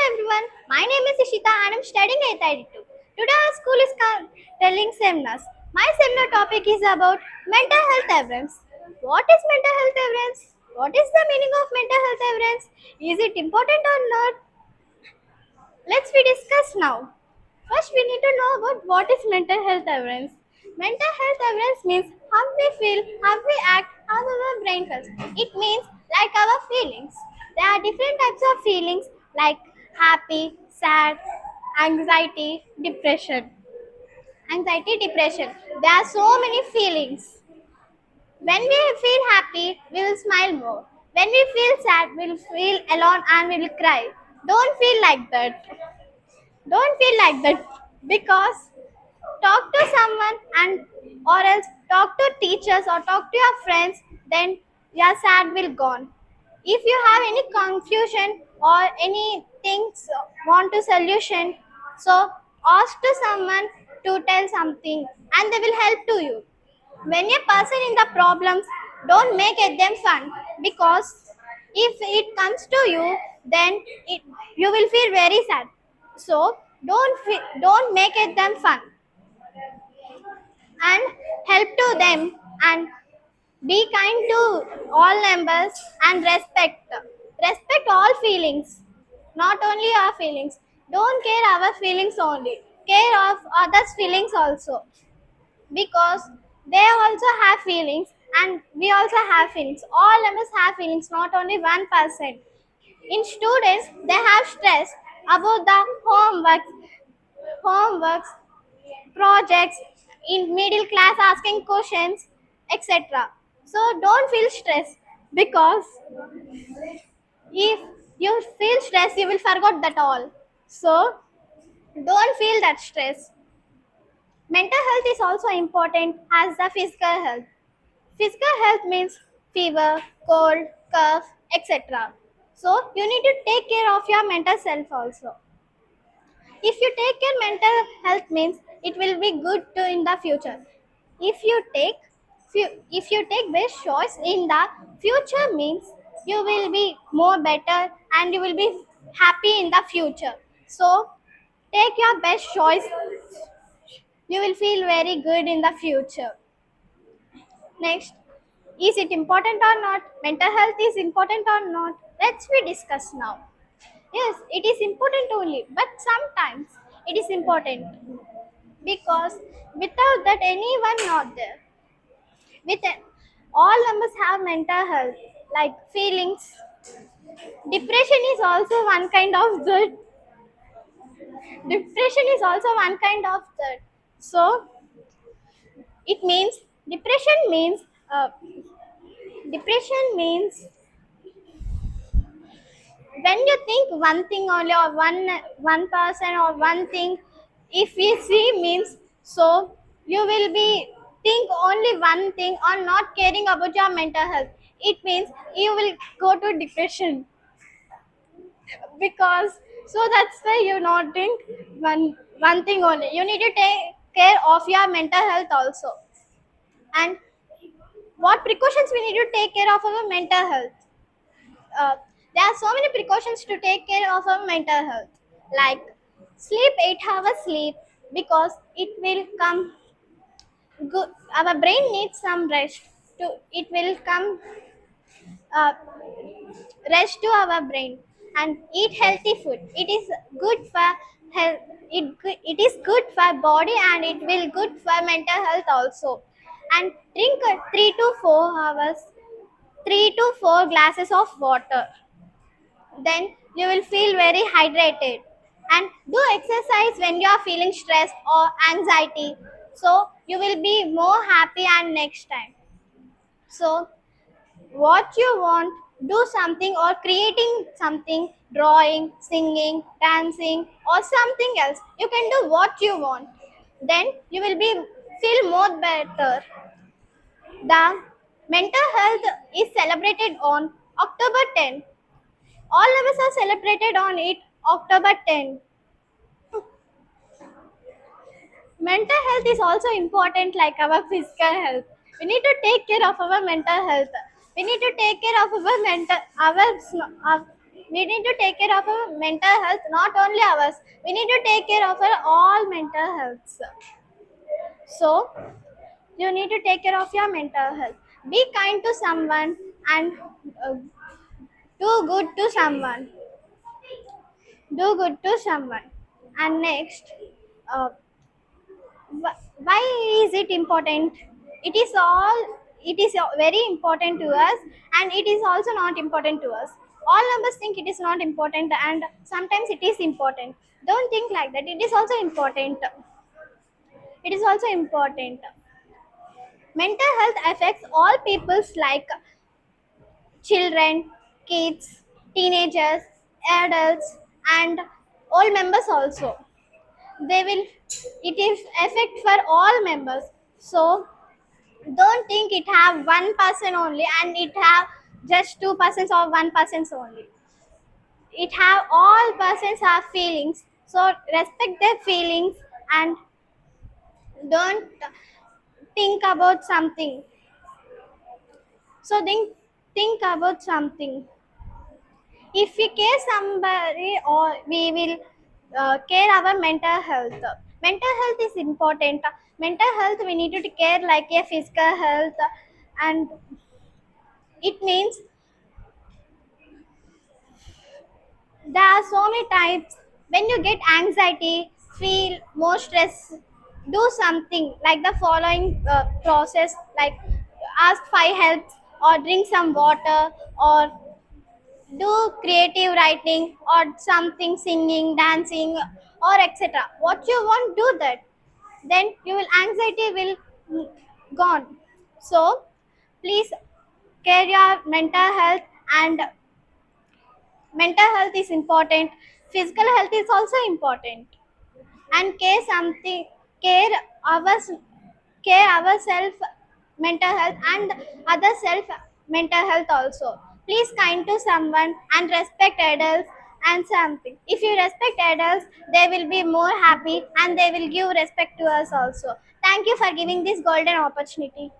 everyone, my name is Ishita and I'm studying 8th. Today our school is telling seminars. My seminar topic is about mental health awareness. What is mental health awareness? What is the meaning of mental health awareness? Is it important or not? Let's we discuss now. First, we need to know about what is mental health awareness. Mental health awareness means how we feel, how we act, how our brain feels. It means like our feelings. There are different types of feelings like happy, sad, anxiety, depression. Anxiety, depression. There are so many feelings. When we feel happy, we will smile more. When we feel sad, we will feel alone and we will cry. Don't feel like that. Don't feel like that because talk to someone and or else talk to teachers or talk to your friends, then your sad will gone. If you have any confusion or any things want to solution, so ask to someone to tell something and they will help to you. When a person in the problems, don't make it them fun because if it comes to you, then you will feel very sad. So don't make it them fun and help to them and be kind to all members and respect all feelings, not only our feelings. Don't care our feelings only, care of others feelings also, because they also have feelings and we also have feelings. All of us have feelings, not only one person. In students, they have stress about the homeworks, projects, in middle class asking questions, etc. So don't feel stress because if you feel stress, you will forget that all. So don't feel that stress. Mental health is also important as the physical health. Physical health means fever, cold, cough, etc. So you need to take care of your mental self also. If you take care mental health means it will be good to in the future. If you take if you take best choice in the future means you will be more better and you will be happy in the future. So take your best choice. You will feel very good in the future. Next, is it important or not? Mental health is important or not? Let's we discuss now. Yes, it is important only, but sometimes it is important because without that anyone not there. With all of us have mental health like feelings. Depression is also one kind of that. Depression is also one kind of that. So it means depression means uh, depression means when you think one thing only or one person or one thing, if we see means, so you will be think only one thing or not caring about your mental health. It means you will go to depression because, so that's why you not think one thing only. You need to take care of your mental health also. And what precautions we need to take care of our mental health? uh, there are so many precautions to take care of our mental health, like sleep 8 hours sleep because it will come good. Our brain needs some rest to it will come uh, rest to our brain. And eat healthy food. It is good for health. It is good for body and it will good for mental health also. And drink 3 to 4 hours, 3 to 4 glasses of water, then you will feel very hydrated. And do exercise when you are feeling stress or anxiety, so you will be more happy and next time. So what you want, do something or creating something, drawing, singing, dancing or something else. You can do what you want, then you will be feel more better. The mental health is celebrated on October 10th. All of us are celebrated on it October 10th. Mental health is also important like our physical health. We need to take care of our mental health. We need to take care of our mental our, We need to take care of our mental health, not only ours. We need to take care of our all mental health. So you need to take care of your mental health. Be kind to someone and uh, do good to someone. Do good to someone. And next, uh, why is it important? It is all. It is very important to us, and it is also not important to us. All numbers think it is not important, and sometimes it is important. Don't think like that. It is also important. It is also important. Mental health affects all peoples like children, kids, teenagers, adults, and all members also. They will. It is effect for all members. So don't think it have one person only and it have just 2% or 1% only. It have all persons have feelings. So respect their feelings and don't think about something. So think about something. If we care somebody or we will care our mental health. Mental health is important. Mental health we need to care like a physical health, and it means there are so many types. When you get anxiety, feel more stress, do something like the following process, like ask five helps or drink some water or do creative writing or something, singing, dancing, or etc. What you want, do that. Then your anxiety will gone. So please care your mental health, and mental health is important. Physical health is also important, and care ours care ourself mental health and other self mental health also. Please kind to someone and respect adults and something. If you respect adults, they will be more happy and they will give respect to us also. Thank you for giving this golden opportunity.